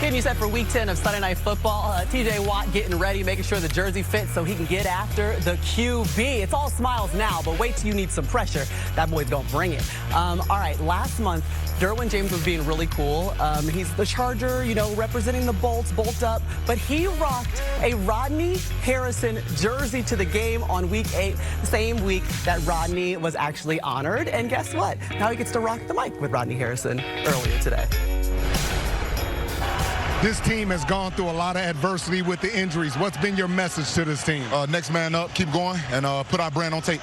Getting you set for Week 10 of Sunday Night Football. T.J. Watt getting ready, making sure the jersey fits so he can get after the QB. It's all smiles now, but wait till you need some pressure. That boy's going to bring it. All right, last month, Derwin James was being really cool. He's the Charger, you know, representing the Bolts, bolt up. But he rocked a Rodney Harrison jersey to the game on Week 8, the same week that Rodney was actually honored. And guess what? Now he gets to rock the mic with Rodney Harrison earlier today. This team has gone through a lot of adversity with the injuries. What's been your message to this team? Next man up, keep going, and put our brand on tape.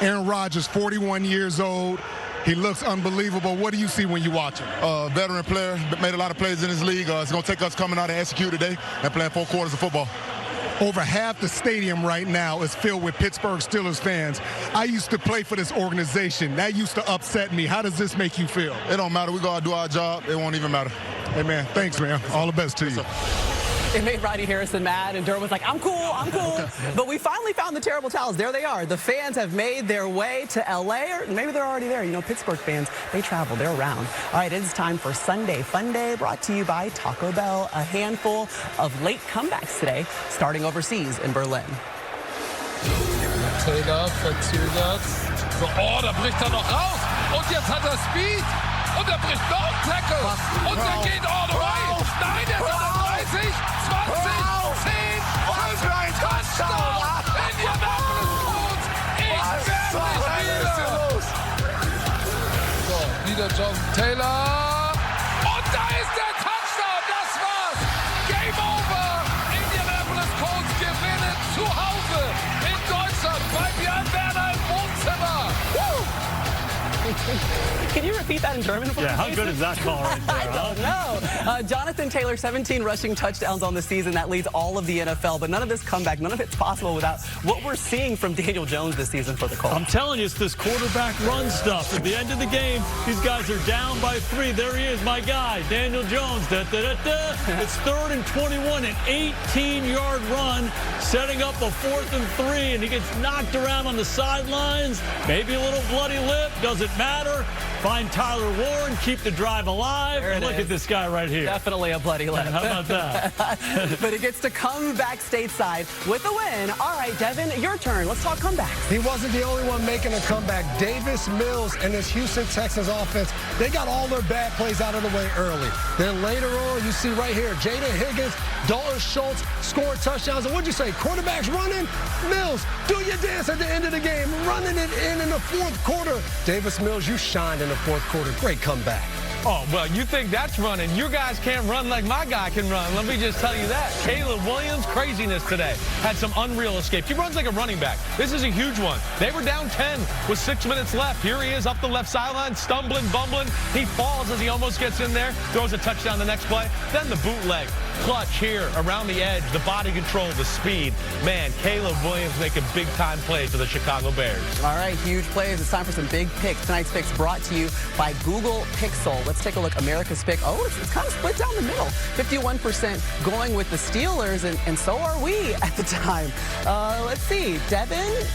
Aaron Rodgers, 41 years old. He looks unbelievable. What do you see when you watch him? Veteran player, made a lot of plays in this league. It's going to take us coming out and execute today and playing 4 quarters of football. Over half the stadium right now is filled with Pittsburgh Steelers fans. I used to play for this organization. That used to upset me. How does this make you feel? It don't matter. We go out and do our job. It won't even matter. Hey, man, thanks, man. All the best to you. It made Rodney Harrison mad, and Derwin was like, I'm cool, I'm cool. But we finally found the terrible towels. There they are. The fans have made their way to L.A., or maybe they're already there. You know, Pittsburgh fans, they travel. They're around. All right, it is time for Sunday Fun Day, brought to you by Taco Bell. A handful of late comebacks today, starting overseas in Berlin. Taylor verzögert. So, oh, da bricht noch raus. Und jetzt hat Speed. Und bricht noch einen Tackle. Und geht all the way. Nein, der ist an 30, 20, 10, 5, Touchdown. Indianapolis Colts. Ich werde nicht wieder. So, wieder Jonathan Taylor. Und da ist der Touchdown. Das war's. Game over. Indianapolis Colts gewinnen zu Hause in Deutschland bei Björn Werner im Wohnzimmer. Woo! Can you repeat that in German? Yeah, how good is that call right there? I don't know. Jonathan Taylor, 17 rushing touchdowns on the season. That leads all of the NFL. But none of this comeback, none of it's possible without what we're seeing from Daniel Jones this season for the Colts. I'm telling you, it's this quarterback run stuff. At the end of the game, these guys are down by 3. There he is, my guy, Daniel Jones. It's 3rd and 21, an 18-yard run, setting up a 4th and 3, and he gets knocked around on the sidelines. Maybe a little bloody lip. Doesn't matter. Find Tyler Warren, keep the drive alive, and look at this guy right here. Definitely a bloody lip. How about that? But he gets to come back stateside with a win. All right, Devin, your turn. Let's talk comebacks. He wasn't the only one making a comeback. Davis Mills and his Houston Texans offense, they got all their bad plays out of the way early. Then later on, you see right here, Jaden Higgins, Dalton Schultz scored touchdowns. And what'd you say? Quarterbacks running? Mills, do your dance at the end of the game, running it in the 4th quarter. Davis Mills, you shined in the 4th quarter. Great comeback. Oh, well, you think that's running. You guys can't run like my guy can run. Let me just tell you that. Caleb Williams, craziness today. Had some unreal escapes. He runs like a running back. This is a huge one. They were down 10 with 6 minutes left. Here he is up the left sideline, stumbling, bumbling. He falls as he almost gets in there, throws a touchdown the next play. Then the bootleg. Clutch here around the edge, the body control, the speed. Man, Caleb Williams making big-time plays for the Chicago Bears. All right, huge plays. It's time for some big picks. Tonight's picks brought to you by Google Pixel. Let's take a look. America's pick. Oh, it's kind of split down the middle. 51% going with the Steelers, and so are we at the time. Let's see. Devin,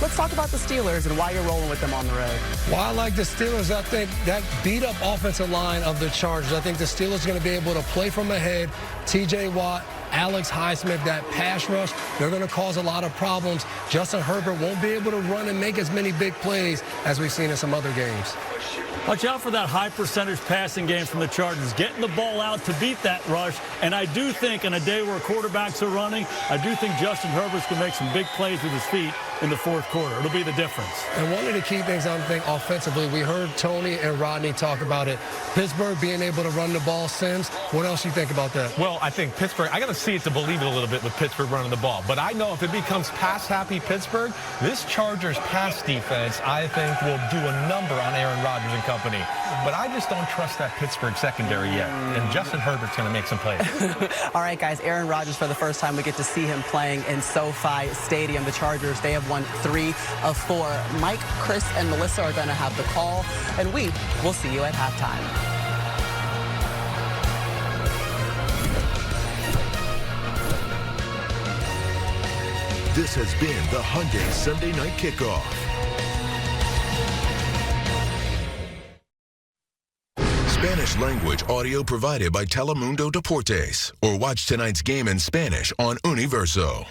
let's talk about the Steelers and why you're rolling with them on the road. Well, I like the Steelers. I think that beat-up offensive line of the Chargers, I think the Steelers are going to be able to play from ahead. T.J. Watt, Alex Highsmith, that pass rush, they're going to cause a lot of problems. Justin Herbert won't be able to run and make as many big plays as we've seen in some other games. Watch out for that high percentage passing game from the Chargers, getting the ball out to beat that rush. And I do think in a day where quarterbacks are running, I do think Justin Herbert's going to make some big plays with his feet in the 4th quarter. It'll be the difference. And one of the key things I think offensively, we heard Tony and Rodney talk about it. Pittsburgh being able to run the ball. Sims, what else you think about that? Well, I think Pittsburgh, I got to see it to believe it a little bit with Pittsburgh running the ball. But I know if it becomes pass-happy Pittsburgh, this Chargers pass defense, I think, will do a number on Aaron Rodgers and company. But I just don't trust that Pittsburgh secondary yet. And Justin Herbert's going to make some plays. All right, guys, Aaron Rodgers, for the first time, we get to see him playing in SoFi Stadium. The Chargers, they have won 3 of 4. Mike, Chris, and Melissa are going to have the call, and we will see you at halftime. This has been the Hyundai Sunday Night Kickoff. Spanish Spanish language audio provided by Telemundo Deportes. Or watch tonight's game in Spanish on Universo.